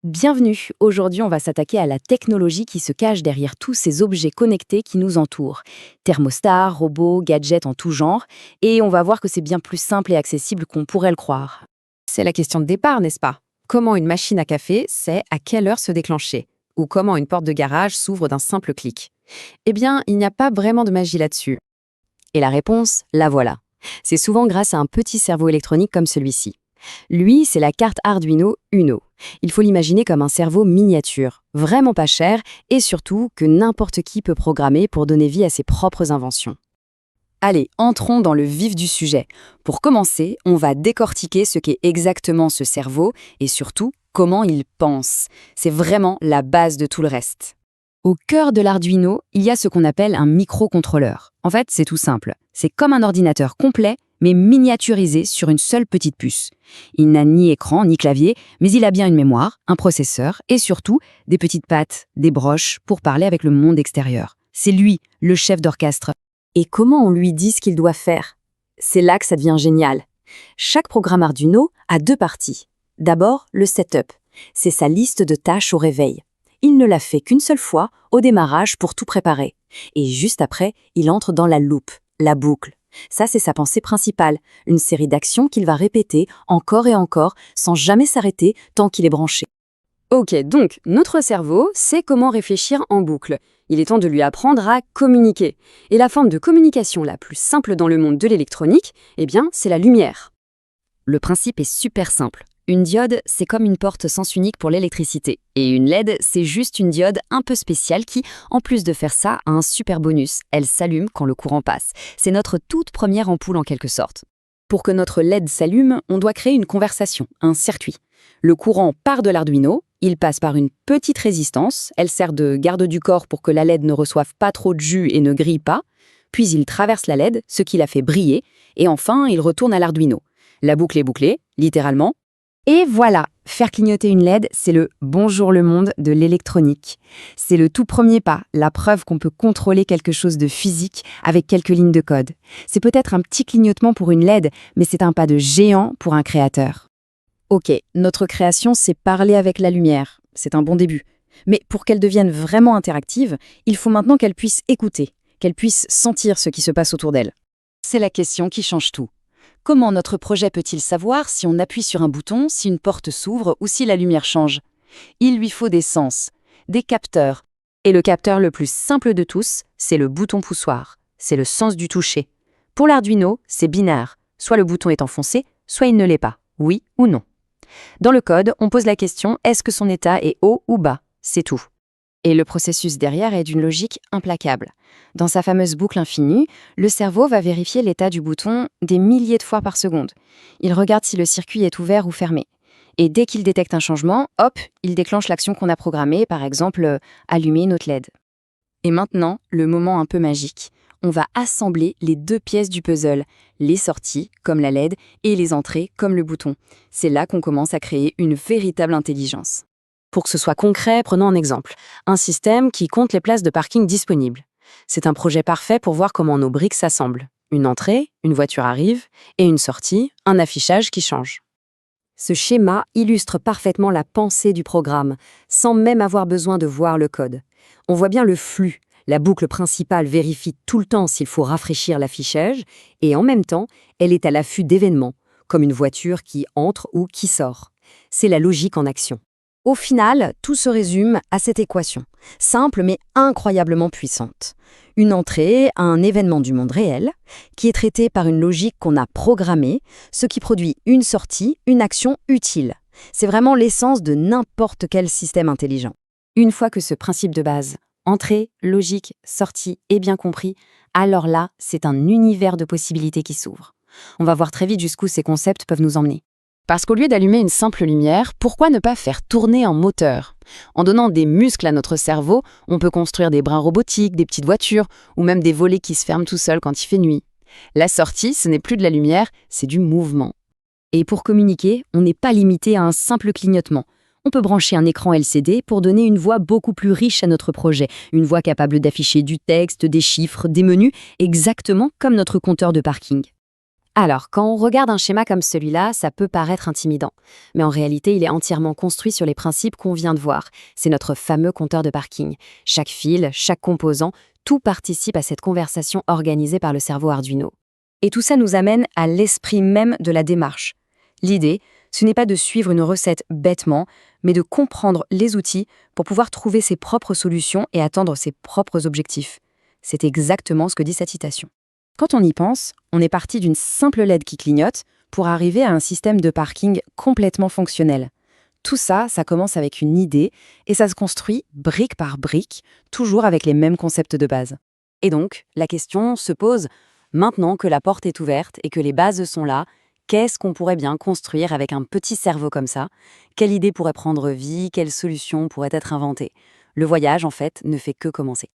Bienvenue, aujourd'hui on va s'attaquer à la technologie qui se cache derrière tous ces objets connectés qui nous entourent. Thermostats, robots, gadgets en tout genre, et on va voir que c'est bien plus simple et accessible qu'on pourrait le croire. C'est la question de départ, n'est-ce pas? Comment une machine à café sait à quelle heure se déclencher? Ou comment une porte de garage s'ouvre d'un simple clic? Eh bien, il n'y a pas vraiment de magie là-dessus. Et la réponse, la voilà. C'est souvent grâce à un petit cerveau électronique comme celui-ci. Lui, c'est la carte Arduino Uno. Il faut l'imaginer comme un cerveau miniature, vraiment pas cher, et surtout que n'importe qui peut programmer pour donner vie à ses propres inventions. Allez, entrons dans le vif du sujet. Pour commencer, on va décortiquer ce qu'est exactement ce cerveau et surtout comment il pense. C'est vraiment la base de tout le reste. Au cœur de l'Arduino, il y a ce qu'on appelle un microcontrôleur. En fait, c'est tout simple. C'est comme un ordinateur complet, mais miniaturisé sur une seule petite puce. Il n'a ni écran ni clavier, mais il a bien une mémoire, un processeur et surtout des petites pattes, des broches pour parler avec le monde extérieur. C'est lui, le chef d'orchestre. Et comment on lui dit ce qu'il doit faire? C'est là que ça devient génial. Chaque programme Arduino a deux parties. D'abord, le setup. C'est sa liste de tâches au réveil. Il ne l'a fait qu'une seule fois, au démarrage, pour tout préparer. Et juste après, il entre dans la loupe, la boucle. Ça, c'est sa pensée principale, une série d'actions qu'il va répéter encore et encore, sans jamais s'arrêter tant qu'il est branché. Ok, donc, notre cerveau sait comment réfléchir en boucle. Il est temps de lui apprendre à communiquer. Et la forme de communication la plus simple dans le monde de l'électronique, eh bien, c'est la lumière. Le principe est super simple. Une diode, c'est comme une porte sens unique pour l'électricité. Et une LED, c'est juste une diode un peu spéciale qui, en plus de faire ça, a un super bonus. Elle s'allume quand le courant passe. C'est notre toute première ampoule en quelque sorte. Pour que notre LED s'allume, on doit créer une conversation, un circuit. Le courant part de l'Arduino, il passe par une petite résistance, elle sert de garde du corps pour que la LED ne reçoive pas trop de jus et ne grille pas, puis il traverse la LED, ce qui la fait briller, et enfin il retourne à l'Arduino. La boucle est bouclée, littéralement. Et voilà, faire clignoter une LED, c'est le « bonjour le monde » de l'électronique. C'est le tout premier pas, la preuve qu'on peut contrôler quelque chose de physique avec quelques lignes de code. C'est peut-être un petit clignotement pour une LED, mais c'est un pas de géant pour un créateur. Ok, notre création, c'est parler avec la lumière. C'est un bon début. Mais pour qu'elle devienne vraiment interactive, il faut maintenant qu'elle puisse écouter, qu'elle puisse sentir ce qui se passe autour d'elle. C'est la question qui change tout. Comment notre projet peut-il savoir si on appuie sur un bouton, si une porte s'ouvre ou si la lumière change? Il lui faut des sens, des capteurs. Et le capteur le plus simple de tous, c'est le bouton poussoir. C'est le sens du toucher. Pour l'Arduino, c'est binaire. Soit le bouton est enfoncé, soit il ne l'est pas. Oui ou non. Dans le code, on pose la question « est-ce que son état est haut ou bas ?» C'est tout. Et le processus derrière est d'une logique implacable. Dans sa fameuse boucle infinie, le cerveau va vérifier l'état du bouton des milliers de fois par seconde. Il regarde si le circuit est ouvert ou fermé. Et dès qu'il détecte un changement, hop, il déclenche l'action qu'on a programmée, par exemple, allumer notre LED. Et maintenant, le moment un peu magique. On va assembler les deux pièces du puzzle, les sorties, comme la LED, et les entrées, comme le bouton. C'est là qu'on commence à créer une véritable intelligence. Pour que ce soit concret, prenons un exemple. Un système qui compte les places de parking disponibles. C'est un projet parfait pour voir comment nos briques s'assemblent. Une entrée, une voiture arrive, et une sortie, un affichage qui change. Ce schéma illustre parfaitement la pensée du programme, sans même avoir besoin de voir le code. On voit bien le flux. La boucle principale vérifie tout le temps s'il faut rafraîchir l'affichage, et en même temps, elle est à l'affût d'événements, comme une voiture qui entre ou qui sort. C'est la logique en action. Au final, tout se résume à cette équation, simple mais incroyablement puissante. Une entrée à un événement du monde réel, qui est traité par une logique qu'on a programmée, ce qui produit une sortie, une action utile. C'est vraiment l'essence de n'importe quel système intelligent. Une fois que ce principe de base, entrée, logique, sortie, est bien compris, alors là, c'est un univers de possibilités qui s'ouvre. On va voir très vite jusqu'où ces concepts peuvent nous emmener. Parce qu'au lieu d'allumer une simple lumière, pourquoi ne pas faire tourner un moteur? En donnant des muscles à notre cerveau, on peut construire des bras robotiques, des petites voitures, ou même des volets qui se ferment tout seuls quand il fait nuit. La sortie, ce n'est plus de la lumière, c'est du mouvement. Et pour communiquer, on n'est pas limité à un simple clignotement. On peut brancher un écran LCD pour donner une voix beaucoup plus riche à notre projet, une voix capable d'afficher du texte, des chiffres, des menus, exactement comme notre compteur de parking. Alors, quand on regarde un schéma comme celui-là, ça peut paraître intimidant. Mais en réalité, il est entièrement construit sur les principes qu'on vient de voir. C'est notre fameux compteur de parking. Chaque fil, chaque composant, tout participe à cette conversation organisée par le cerveau Arduino. Et tout ça nous amène à l'esprit même de la démarche. L'idée, ce n'est pas de suivre une recette bêtement, mais de comprendre les outils pour pouvoir trouver ses propres solutions et atteindre ses propres objectifs. C'est exactement ce que dit cette citation. Quand on y pense, on est parti d'une simple LED qui clignote pour arriver à un système de parking complètement fonctionnel. Tout ça, ça commence avec une idée et ça se construit brique par brique, toujours avec les mêmes concepts de base. Et donc, la question se pose, maintenant que la porte est ouverte et que les bases sont là, qu'est-ce qu'on pourrait bien construire avec un petit cerveau comme ça? Quelle idée pourrait prendre vie? Quelle solution pourrait être inventée? Le voyage, en fait, ne fait que commencer.